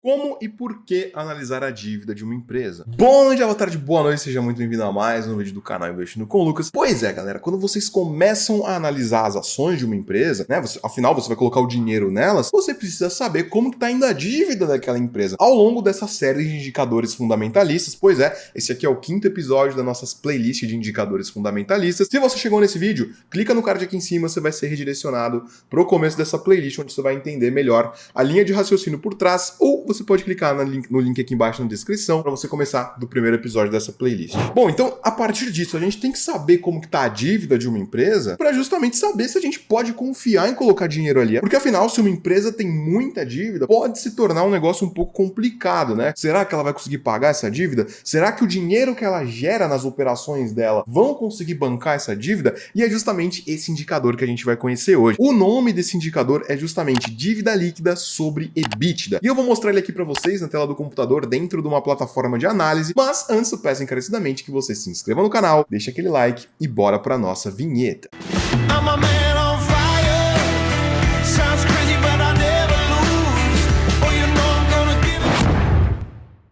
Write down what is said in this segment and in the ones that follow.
Como e por que analisar a dívida de uma empresa? Bom dia, boa tarde, boa noite, seja muito bem-vindo a mais um vídeo do canal Investindo com o Lucas. Pois é, galera, quando vocês começam a analisar as ações de uma empresa, né, afinal você vai colocar o dinheiro nelas, você precisa saber como que tá indo a dívida daquela empresa ao longo dessa série de indicadores fundamentalistas. Pois é, esse aqui é o 5º episódio da nossa playlist de indicadores fundamentalistas. Se você chegou nesse vídeo, clica no card aqui em cima, você vai ser redirecionado para o começo dessa playlist, onde você vai entender melhor a linha de raciocínio por trás, ou você pode clicar no link aqui embaixo na descrição para você começar do primeiro episódio dessa playlist. Bom, então, a partir disso, a gente tem que saber como que tá a dívida de uma empresa para justamente saber se a gente pode confiar em colocar dinheiro ali. Porque afinal, se uma empresa tem muita dívida, pode se tornar um negócio um pouco complicado, né? Será que ela vai conseguir pagar essa dívida? Será que o dinheiro que ela gera nas operações dela vão conseguir bancar essa dívida? E é justamente esse indicador que a gente vai conhecer hoje. O nome desse indicador é justamente dívida líquida sobre EBITDA. E eu vou mostrar ele aqui para vocês na tela do computador dentro de uma plataforma de análise, mas antes eu peço encarecidamente que você se inscreva no canal, deixe aquele like e bora para nossa vinheta.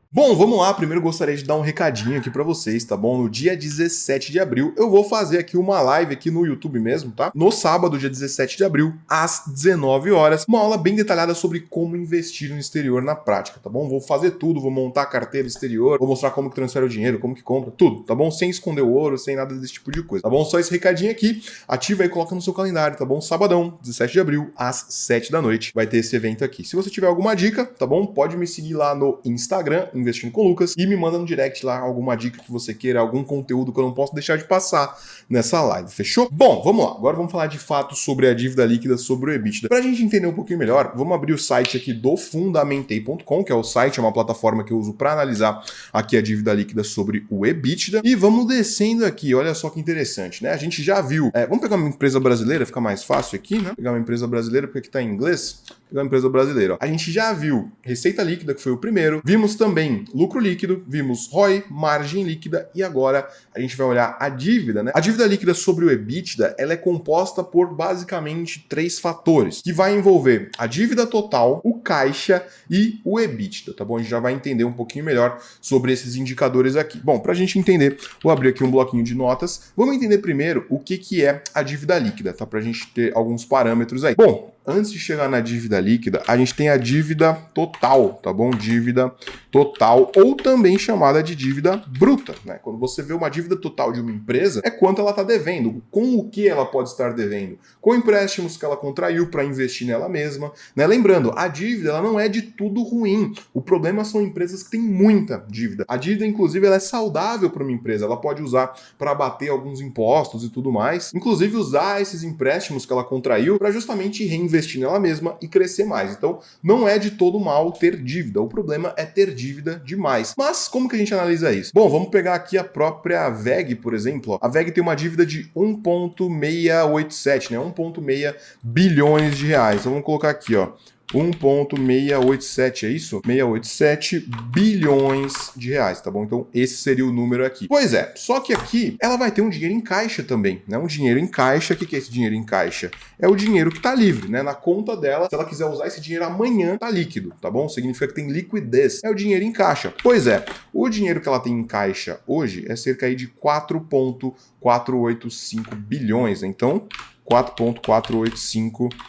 Bom, vamos lá. Primeiro gostaria de dar um recadinho aqui pra vocês, tá bom? No dia 17 de abril, eu vou fazer aqui uma live aqui no YouTube mesmo, tá? No sábado, dia 17 de abril, às 19 horas, uma aula bem detalhada sobre como investir no exterior na prática, tá bom? Vou fazer tudo, vou montar a carteira exterior, vou mostrar como que transfere o dinheiro, como que compra, tudo, tá bom? Sem esconder o ouro, sem nada desse tipo de coisa, tá bom? Só esse recadinho aqui, ativa e coloca no seu calendário, tá bom? Sabadão, 17 de abril, às 7 da noite, vai ter esse evento aqui. Se você tiver alguma dica, tá bom? Pode me seguir lá no Instagram, Investindo com o Lucas, e me manda no direct lá alguma dica que você queira, algum conteúdo que eu não posso deixar de passar nessa live, fechou? Bom, vamos lá, agora vamos falar de fato sobre a dívida líquida sobre o EBITDA. Pra gente entender um pouquinho melhor, vamos abrir o site aqui do fundamentei.com, que é o site, é uma plataforma que eu uso para analisar aqui a dívida líquida sobre o EBITDA, e vamos descendo aqui, olha só que interessante, né? A gente já viu, vamos pegar uma empresa brasileira, fica mais fácil aqui, né? Pegar uma empresa brasileira, porque aqui tá em inglês, pegar uma empresa brasileira, ó. A gente já viu receita líquida, que foi o primeiro, vimos também lucro líquido, vimos ROI, margem líquida, e agora a gente vai olhar a dívida, né? A dívida líquida sobre o EBITDA, ela é composta por basicamente 3 fatores, que vai envolver a dívida total, o caixa e o EBITDA, tá bom? A gente já vai entender um pouquinho melhor sobre esses indicadores aqui. Bom, pra gente entender, vou abrir aqui um bloquinho de notas, vamos entender primeiro o que é a dívida líquida, tá? Pra gente ter alguns parâmetros aí. Bom, antes de chegar na dívida líquida, a gente tem a dívida total, tá bom? Dívida total, ou também chamada de dívida bruta, né? Quando você vê uma dívida total de uma empresa, é quanto ela está devendo, com o que ela pode estar devendo, com empréstimos que ela contraiu para investir nela mesma, né? Lembrando, a dívida ela não é de tudo ruim. O problema são empresas que têm muita dívida. A dívida, inclusive, ela é saudável para uma empresa, ela pode usar para abater alguns impostos e tudo mais, inclusive usar esses empréstimos que ela contraiu para justamente reinvestir nela mesma e crescer mais. Então, não é de todo mal ter dívida, o problema é ter dívida demais. Mas como que a gente analisa isso? Bom, vamos pegar aqui a própria VEG, por exemplo. Ó. A VEG tem uma dívida de 1,687, né? 1,6 bilhões de reais. Então vamos colocar aqui, ó. 1,687, é isso? 687 bilhões de reais, tá bom? Então esse seria o número aqui. Pois é, só que aqui ela vai ter um dinheiro em caixa também, né? Um dinheiro em caixa, o que é esse dinheiro em caixa? É o dinheiro que tá livre, né? Na conta dela, se ela quiser usar esse dinheiro amanhã, tá líquido, tá bom? Significa que tem liquidez, é o dinheiro em caixa. Pois é, o dinheiro que ela tem em caixa hoje é cerca aí de 4,485 bilhões, né? Então 4,485 000.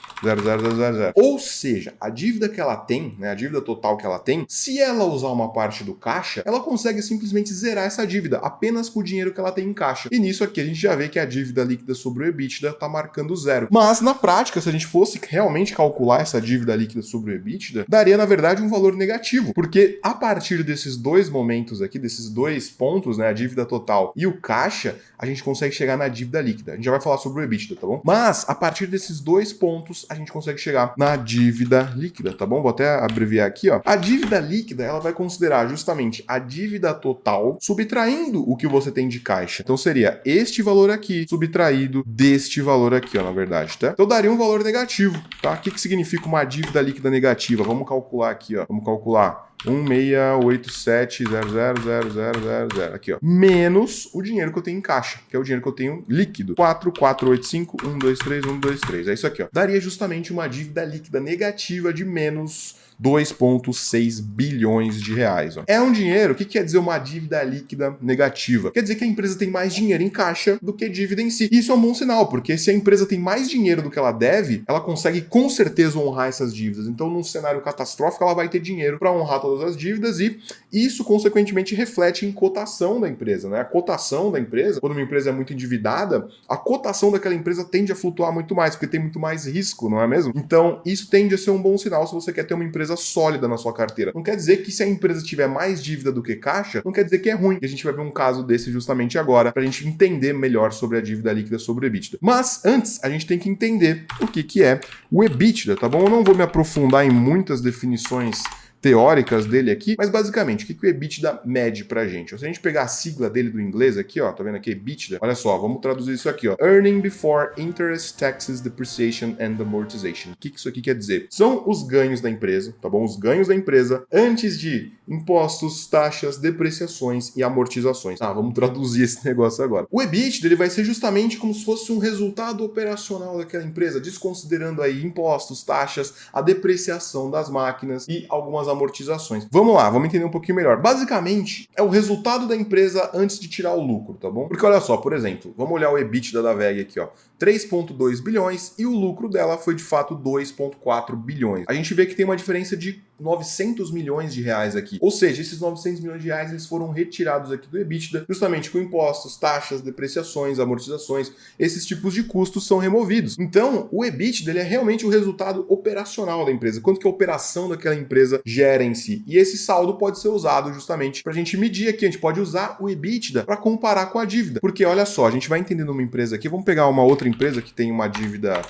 Ou seja, a dívida que ela tem, né, a dívida total que ela tem, se ela usar uma parte do caixa, ela consegue simplesmente zerar essa dívida apenas com o dinheiro que ela tem em caixa. E nisso aqui a gente já vê que a dívida líquida sobre o EBITDA está marcando zero. Mas na prática, se a gente fosse realmente calcular essa dívida líquida sobre o EBITDA, daria na verdade um valor negativo, porque a partir desses dois momentos aqui, desses dois pontos, né, a dívida total e o caixa, a gente consegue chegar na dívida líquida. A gente já vai falar sobre o EBITDA, tá bom? Mas a partir desses dois pontos, a gente consegue chegar na dívida líquida, tá bom? Vou até abreviar aqui, ó. A dívida líquida, ela vai considerar justamente a dívida total subtraindo o que você tem de caixa. Então seria este valor aqui subtraído deste valor aqui, ó, na verdade, tá? Então daria um valor negativo, tá? O que significa uma dívida líquida negativa? Vamos calcular aqui, ó. Vamos calcular 1,687,000,000 aqui, ó, menos o dinheiro que eu tenho em caixa, que é o dinheiro que eu tenho líquido, 4,485,123,123, é isso aqui, ó. Daria justamente uma dívida líquida negativa de menos 2,6 bilhões de reais. Ó. É um dinheiro, o que quer dizer uma dívida líquida negativa? Quer dizer que a empresa tem mais dinheiro em caixa do que dívida em si. Isso é um bom sinal, porque se a empresa tem mais dinheiro do que ela deve, ela consegue com certeza honrar essas dívidas. Então, num cenário catastrófico, ela vai ter dinheiro para honrar todas as dívidas e isso, consequentemente, reflete em cotação da empresa, né? A cotação da empresa, quando uma empresa é muito endividada, a cotação daquela empresa tende a flutuar muito mais, porque tem muito mais risco, não é mesmo? Então, isso tende a ser um bom sinal se você quer ter uma empresa sólida na sua carteira. Não quer dizer que se a empresa tiver mais dívida do que caixa, não quer dizer que é ruim. E a gente vai ver um caso desse justamente agora, para a gente entender melhor sobre a dívida líquida sobre o EBITDA. Mas, antes, a gente tem que entender o que é o EBITDA, tá bom? Eu não vou me aprofundar em muitas definições teóricas dele aqui, mas basicamente, o que o EBITDA mede pra gente? Se a gente pegar a sigla dele do inglês aqui, ó, tá vendo aqui, EBITDA? Olha só, vamos traduzir isso aqui, ó. Earning before interest, taxes, depreciation and amortization. O que isso aqui quer dizer? São os ganhos da empresa, tá bom? Os ganhos da empresa antes de impostos, taxas, depreciações e amortizações. Ah, vamos traduzir esse negócio agora. O EBITDA, ele vai ser justamente como se fosse um resultado operacional daquela empresa, desconsiderando aí impostos, taxas, a depreciação das máquinas e algumas amortizações. Vamos lá, vamos entender um pouquinho melhor. Basicamente, é o resultado da empresa antes de tirar o lucro, tá bom? Porque olha só, por exemplo, vamos olhar o EBITDA da WEG aqui, ó. 3,2 bilhões e o lucro dela foi de fato 2,4 bilhões. A gente vê que tem uma diferença de 900 milhões de reais aqui. Ou seja, esses 900 milhões de reais eles foram retirados aqui do EBITDA, justamente com impostos, taxas, depreciações, amortizações, esses tipos de custos são removidos. Então, o EBITDA ele é realmente o resultado operacional da empresa, quanto que a operação daquela empresa gera em si. E esse saldo pode ser usado justamente para a gente medir aqui, a gente pode usar o EBITDA para comparar com a dívida. Porque olha só, a gente vai entendendo uma empresa aqui, vamos pegar uma outra empresa que tem uma dívida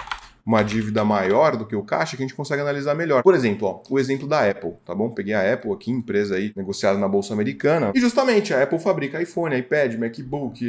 maior do que o caixa, que a gente consegue analisar melhor. Por exemplo, ó, o exemplo da Apple, tá bom? Peguei a Apple aqui, empresa aí negociada na Bolsa Americana, e justamente a Apple fabrica iPhone, iPad, MacBook,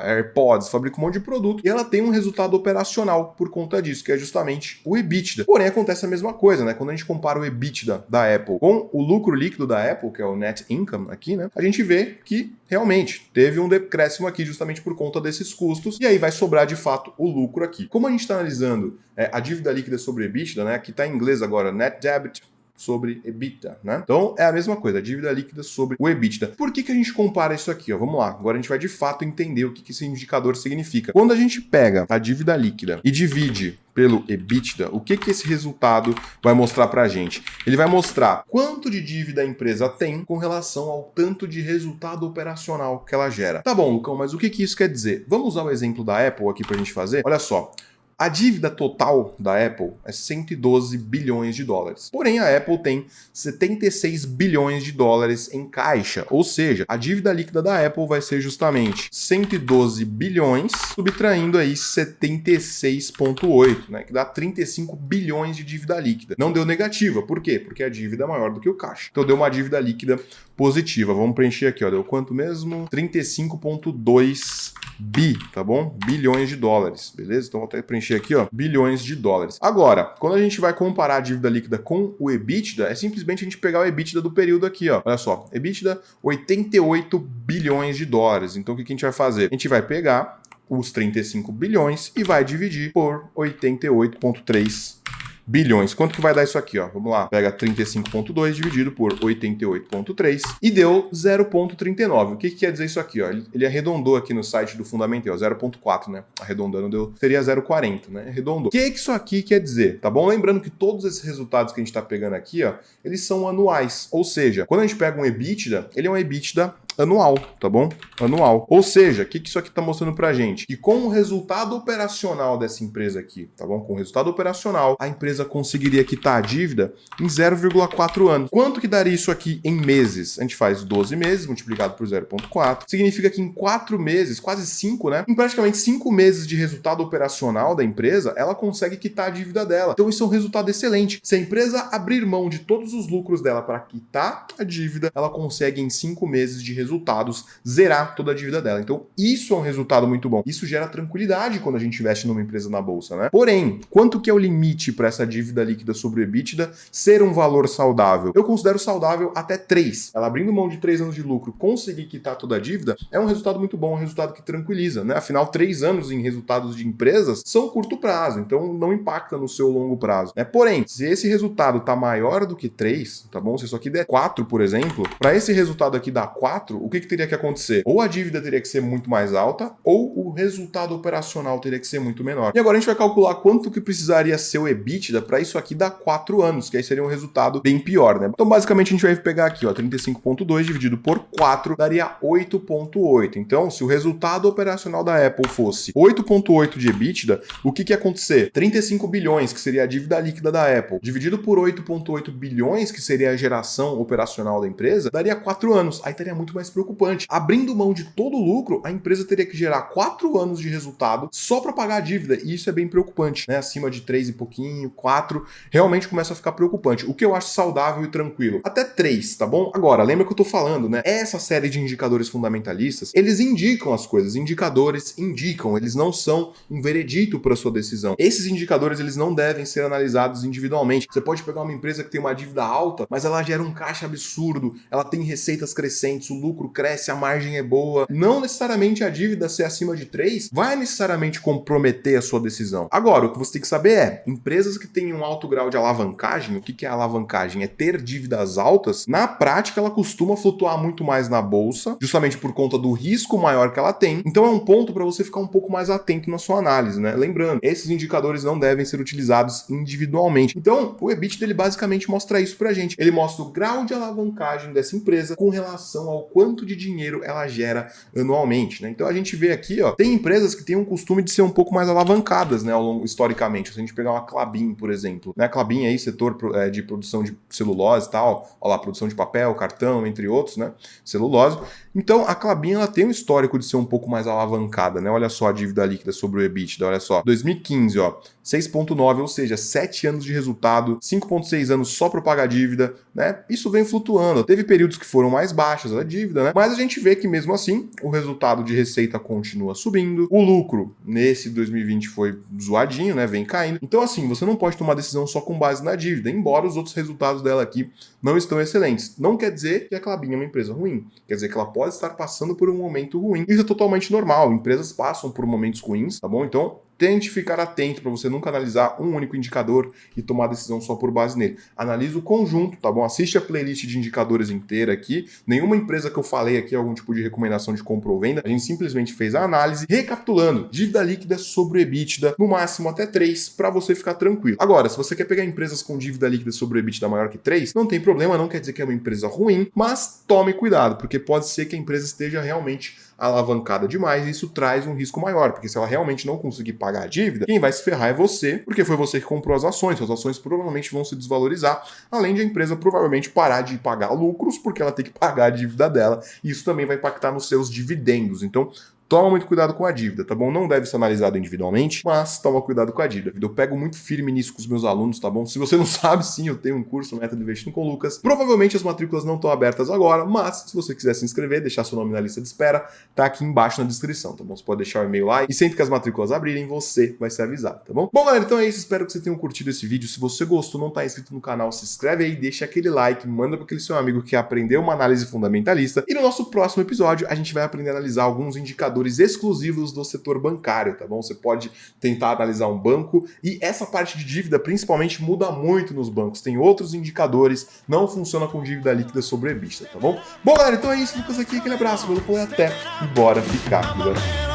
AirPods, fabrica um monte de produto, e ela tem um resultado operacional por conta disso, que é justamente o EBITDA. Porém, acontece a mesma coisa, né? Quando a gente compara o EBITDA da Apple com o lucro líquido da Apple, que é o net income aqui, né? A gente vê que realmente teve um decréscimo aqui justamente por conta desses custos, e aí vai sobrar de fato o lucro aqui. Como a gente está analisando a dívida líquida sobre EBITDA, né? Que está em inglês agora, net debt sobre EBITDA, né? Então é a mesma coisa, a dívida líquida sobre o EBITDA. Por que a gente compara isso aqui? Ó? Vamos lá, agora a gente vai de fato entender o que esse indicador significa. Quando a gente pega a dívida líquida e divide pelo EBITDA, o que esse resultado vai mostrar pra gente? Ele vai mostrar quanto de dívida a empresa tem com relação ao tanto de resultado operacional que ela gera. Tá bom, Lucão, mas o que isso quer dizer? Vamos usar o exemplo da Apple aqui pra gente fazer? Olha só. A dívida total da Apple é 112 bilhões de dólares. Porém, a Apple tem 76 bilhões de dólares em caixa. Ou seja, a dívida líquida da Apple vai ser justamente 112 bilhões, subtraindo aí 76,8, né? Que dá 35 bilhões de dívida líquida. Não deu negativa. Por quê? Porque a dívida é maior do que o caixa. Então deu uma dívida líquida positiva. Vamos preencher aqui, ó. Deu quanto mesmo? 35,2 bi, tá bom? Bilhões de dólares, beleza? Então vou até preencher aqui, ó, bilhões de dólares. Agora, quando a gente vai comparar a dívida líquida com o EBITDA, é simplesmente a gente pegar o EBITDA do período aqui, ó. Olha só, EBITDA 88 bilhões de dólares. Então o que a gente vai fazer? A gente vai pegar os 35 bilhões e vai dividir por 88,3 bilhões. Quanto que vai dar isso aqui, ó? Vamos lá. Pega 35,2 dividido por 88,3 e deu 0,39. O que quer dizer isso aqui, ó? Ele arredondou aqui no site do Fundamental, 0,4, né? Arredondando seria 0,40, né? Arredondou. O que isso aqui quer dizer? Tá bom? Lembrando que todos esses resultados que a gente tá pegando aqui, ó, eles são anuais. Ou seja, quando a gente pega um EBITDA, ele é um EBITDA anual, tá bom? Anual. Ou seja, o que isso aqui tá mostrando pra gente? Que com o resultado operacional dessa empresa aqui, tá bom? Com o resultado operacional, a empresa conseguiria quitar a dívida em 0,4 anos. Quanto que daria isso aqui em meses? A gente faz 12 meses multiplicado por 0,4. Significa que em 4 meses, quase 5, né? Em praticamente 5 meses de resultado operacional da empresa, ela consegue quitar a dívida dela. Então isso é um resultado excelente. Se a empresa abrir mão de todos os lucros dela para quitar a dívida, ela consegue em 5 meses de resultado resultados, zerar toda a dívida dela. Então, isso é um resultado muito bom. Isso gera tranquilidade quando a gente investe numa empresa na bolsa, né? Porém, quanto que é o limite para essa dívida líquida sobre o EBITDA ser um valor saudável? Eu considero saudável até 3. Ela abrindo mão de 3 anos de lucro, conseguir quitar toda a dívida, é um resultado muito bom, um resultado que tranquiliza, né? Afinal, 3 anos em resultados de empresas são curto prazo, então não impacta no seu longo prazo, né? Porém, se esse resultado tá maior do que 3, tá bom? Se isso aqui der 4, por exemplo, para esse resultado aqui dar 4, o que teria que acontecer? Ou a dívida teria que ser muito mais alta, ou o resultado operacional teria que ser muito menor. E agora a gente vai calcular quanto que precisaria ser o EBITDA para isso aqui dar 4 anos, que aí seria um resultado bem pior, né? Então, basicamente, a gente vai pegar aqui, ó, 35,2 dividido por 4 daria 8,8. Então, se o resultado operacional da Apple fosse 8,8 de EBITDA, o que ia acontecer? 35 bilhões, que seria a dívida líquida da Apple, dividido por 8,8 bilhões, que seria a geração operacional da empresa, daria 4 anos. Aí estaria muito mais preocupante. Abrindo mão de todo o lucro, a empresa teria que gerar 4 anos de resultado só para pagar a dívida, e isso é bem preocupante, né? Acima de 3 e pouquinho, 4, realmente começa a ficar preocupante. O que eu acho saudável e tranquilo? Até 3, tá bom? Agora, lembra que eu tô falando, né? Essa série de indicadores fundamentalistas, eles indicam as coisas, indicadores indicam, eles não são um veredito para sua decisão. Esses indicadores, eles não devem ser analisados individualmente. Você pode pegar uma empresa que tem uma dívida alta, mas ela gera um caixa absurdo, ela tem receitas crescentes, o lucro cresce, a margem é boa. Não necessariamente a dívida ser acima de 3 vai necessariamente comprometer a sua decisão. Agora, o que você tem que saber é, empresas que têm um alto grau de alavancagem, o que é alavancagem? É ter dívidas altas, na prática ela costuma flutuar muito mais na bolsa, justamente por conta do risco maior que ela tem. Então é um ponto para você ficar um pouco mais atento na sua análise, né? Lembrando, esses indicadores não devem ser utilizados individualmente. Então, o EBITDA ele basicamente mostra isso pra gente. Ele mostra o grau de alavancagem dessa empresa com relação ao quanto de dinheiro ela gera anualmente, né? Então a gente vê aqui, ó, tem empresas que têm um costume de ser um pouco mais alavancadas, né, historicamente. Se a gente pegar uma Klabin, por exemplo, né? A Klabin aí, setor de produção de celulose e tal, ó lá, produção de papel, cartão, entre outros, né? Celulose. Então, a Klabin, ela tem um histórico de ser um pouco mais alavancada, né? Olha só a dívida líquida sobre o EBITDA, olha só. 2015, ó, 6,9, ou seja, 7 anos de resultado, 5,6 anos só para pagar a dívida, né? Isso vem flutuando. Teve períodos que foram mais baixos a dívida, né? Mas a gente vê que mesmo assim, o resultado de receita continua subindo. O lucro nesse 2020 foi zoadinho, né? Vem caindo. Então, assim, você não pode tomar decisão só com base na dívida, embora os outros resultados dela aqui não estão excelentes. Não quer dizer que a Klabin é uma empresa ruim. Quer dizer que ela pode estar passando por um momento ruim. Isso é totalmente normal. Empresas passam por momentos ruins, tá bom? Então, tente ficar atento para você nunca analisar um único indicador e tomar decisão só por base nele. Analise o conjunto, tá bom? Assiste a playlist de indicadores inteira aqui. Nenhuma empresa que eu falei aqui é algum tipo de recomendação de compra ou venda. A gente simplesmente fez a análise. Recapitulando, dívida líquida sobre o EBITDA, no máximo até 3, para você ficar tranquilo. Agora, se você quer pegar empresas com dívida líquida sobre o EBITDA maior que 3, não tem problema, não quer dizer que é uma empresa ruim, mas tome cuidado, porque pode ser que a empresa esteja realmente alavancada demais e isso traz um risco maior, porque se ela realmente não conseguir pagar a dívida, quem vai se ferrar é você, porque foi você que comprou as ações, suas ações provavelmente vão se desvalorizar, além de a empresa provavelmente parar de pagar lucros, porque ela tem que pagar a dívida dela, e isso também vai impactar nos seus dividendos. Então, toma muito cuidado com a dívida, tá bom? Não deve ser analisado individualmente, mas toma cuidado com a dívida. Eu pego muito firme nisso com os meus alunos, tá bom? Se você não sabe, sim, eu tenho um curso Método Investindo com Lucas. Provavelmente as matrículas não estão abertas agora, mas se você quiser se inscrever, deixar seu nome na lista de espera, tá aqui embaixo na descrição, tá bom? Você pode deixar o e-mail lá e sempre que as matrículas abrirem, você vai ser avisado, tá bom? Bom, galera, então é isso. Espero que vocês tenham curtido esse vídeo. Se você gostou, não tá inscrito no canal, se inscreve aí, deixa aquele like, manda para aquele seu amigo que aprendeu uma análise fundamentalista. E no nosso próximo episódio, a gente vai aprender a analisar alguns indicadores exclusivos do setor bancário, tá bom? Você pode tentar analisar um banco e essa parte de dívida principalmente muda muito nos bancos. Tem outros indicadores, não funciona com dívida líquida sobre EBITDA, tá bom? Bom, galera, então é isso. Lucas aqui, aquele abraço, valeu, até e bora ficar, galera.